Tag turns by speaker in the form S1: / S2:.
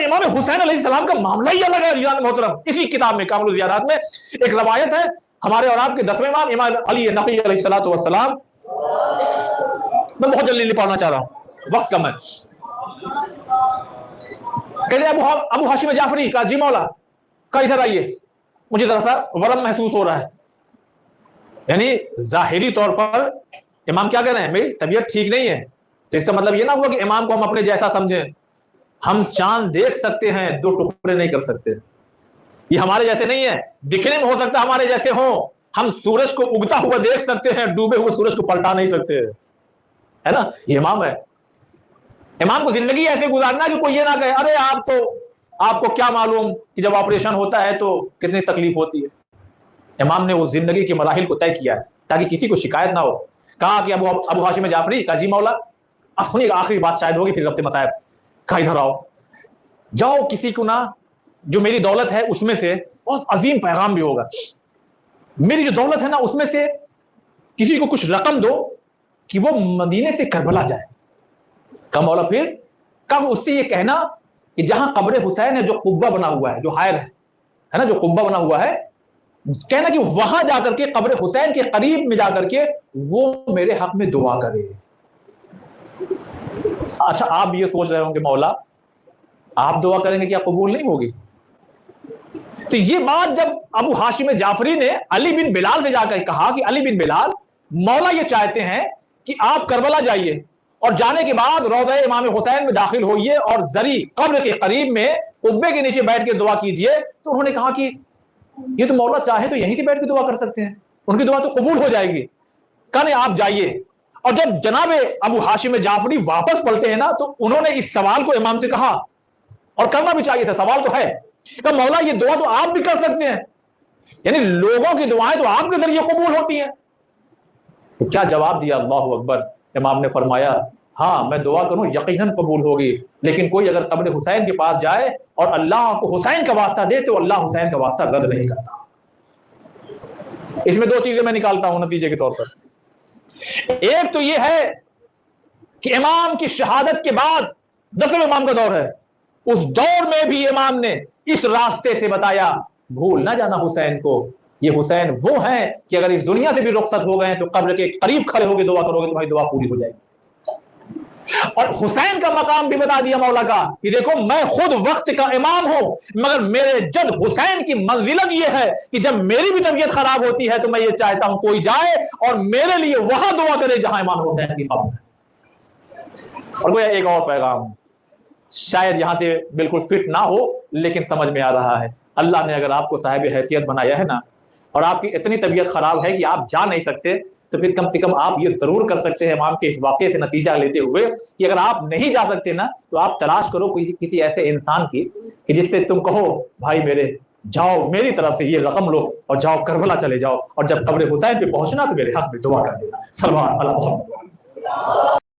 S1: इमाम हुसैन अलैहिस्सलाम का मामला ही अलग है रियान मोहतरम। इसी किताब में कामिल ज़ियारात में एक रवायत है, हमारे और आपके 10वें इमाम इमाम अली नक़ी अलैहिस्सलातु वस्सलाम। मैं बहुत जल्दी नहीं पढ़ना चाह रहा हूं, वक्त कम है। कहते अबू हाशिम जाफरी का, जी मौला का इधर आइए, मुझे जरा सा वरम महसूस हो रहा है। यानी जाहिरी तौर पर इमाम क्या कह रहे हैं, मेरी तबीयत ठीक नहीं है। तो इसका मतलब ये ना हुआ कि इमाम को हम अपने जैसा समझें। हम चांद देख सकते हैं, दो टुकड़े नहीं कर सकते। ये हमारे जैसे नहीं है, दिखने में हो सकता है हमारे जैसे हो। हम सूरज को उगता हुआ देख सकते हैं, डूबे हुए सूरज को पलटा नहीं सकते, है ना। ये इमाम है। इमाम को जिंदगी ऐसे गुजारना कि कोई ये ना कहे अरे आप तो, आपको क्या मालूम कि जब ऑपरेशन होता है तो कितनी तकलीफ होती है। इमाम ने वो जिंदगी के मराहिल को तय किया है ताकि किसी को शिकायत ना हो। कहा कि अबू हाशिम जाफरी का, जी मौला अब सुनिए, आखिरी बात शायद होगी फिर रब्ते मतायब। कहा इधर आओ, जाओ किसी को ना, जो मेरी दौलत है उसमें से, बहुत अजीम पैगाम भी होगा, मेरी जो दौलत है ना उसमें से किसी को कुछ रकम दो कि वो मदीने से करबला जाए। कहा मौला फिर? कब? उससे ये कहना कि जहां कब्र हुसैन है, जो कुब्बा बना हुआ है, जो हायर है ना, जो कुब्बा बना हुआ है, कहना कि वहां जाकर के कब्र हुसैन के करीब में जाकर के वो मेरे हक में दुआ करे। अच्छा, आप ये सोच रहे होंगे मौला आप दुआ करेंगे क्या कबूल नहीं होगी? तो ये बात जब अबू हाशिम जाफरी ने अली बिन बिलाल से जाकर कहा कि अली बिन बिलाल, मौला ये चाहते हैं कि आप करबला जाइए और जाने के बाद रौज़ा इमाम हुसैन में दाखिल होइए और जरी कब्र के करीब में कुब्बे के नीचे बैठ के दुआ कीजिए। तो उन्होंने कहा कि ये तो मौला चाहे तो यहीं से बैठ के दुआ कर सकते हैं, उनकी दुआ तो कबूल हो जाएगी। कहा नहीं, आप जाइए। और जब जनाबे अबू हाशिम जाफरी वापस पलटे हैं ना, तो उन्होंने इस सवाल को इमाम से कहा, और करना भी चाहिए था, सवाल तो है। कहा मौला ये दुआ तो आप भी कर सकते हैं, यानी लोगों की दुआएं तो आपके जरिए कबूल होती हैं। तो क्या जवाब दिया? अल्लाहु अकबर। इमाम ने फरमाया, हाँ मैं दुआ करूं यकीनन कबूल होगी, लेकिन कोई अगर कब्र हुसैन के पास जाए और अल्लाह को हुसैन का वास्ता दे तो अल्लाह हुसैन का वास्ता रद्द नहीं करता। इसमें दो चीजें मैं निकालता हूं नतीजे के तौर पर। एक तो यह है कि इमाम की शहादत के बाद 10वें इमाम का दौर है, उस दौर में भी इमाम ने इस रास्ते से बताया, भूल ना जाना हुसैन को, ये हुसैन वो हैं कि अगर इस दुनिया से भी रुखसत हो गए तो कब्र के करीब खड़े होकर दुआ करोगे तुम्हारी दुआ पूरी हो जाएगी। और हुसैन का मकाम भी बता दिया मौला का कि देखो मैं खुद वक्त का इमाम हूं, मगर मेरे जद हुसैन की मंजिलत यह है कि जब मेरी भी तबीयत खराब होती है तो मैं ये चाहता हूं कोई जाए और मेरे लिए वहां दुआ करे जहां इमाम हुसैन की मकाम है। और कोई एक और पैगाम शायद यहां से बिल्कुल फिट ना हो, लेकिन समझ में आ रहा है। अल्लाह ने अगर आपको साहिब हैसियत बनाया है ना, और आपकी इतनी तबीयत खराब है कि आप जा नहीं सकते, तो फिर कम से कम आप ये जरूर कर सकते हैं इमाम के इस वाक़े से नतीजा लेते हुए कि अगर आप नहीं जा सकते ना, तो आप तलाश करो किसी ऐसे इंसान की कि जिससे तुम कहो भाई मेरे जाओ, मेरी तरफ से ये रकम लो और जाओ करबला चले जाओ, और जब कब्र हुसैन पे पहुंचना तो मेरे हक में दुआ कर देना। सल्लल्लाहु अलैहि वसल्लम।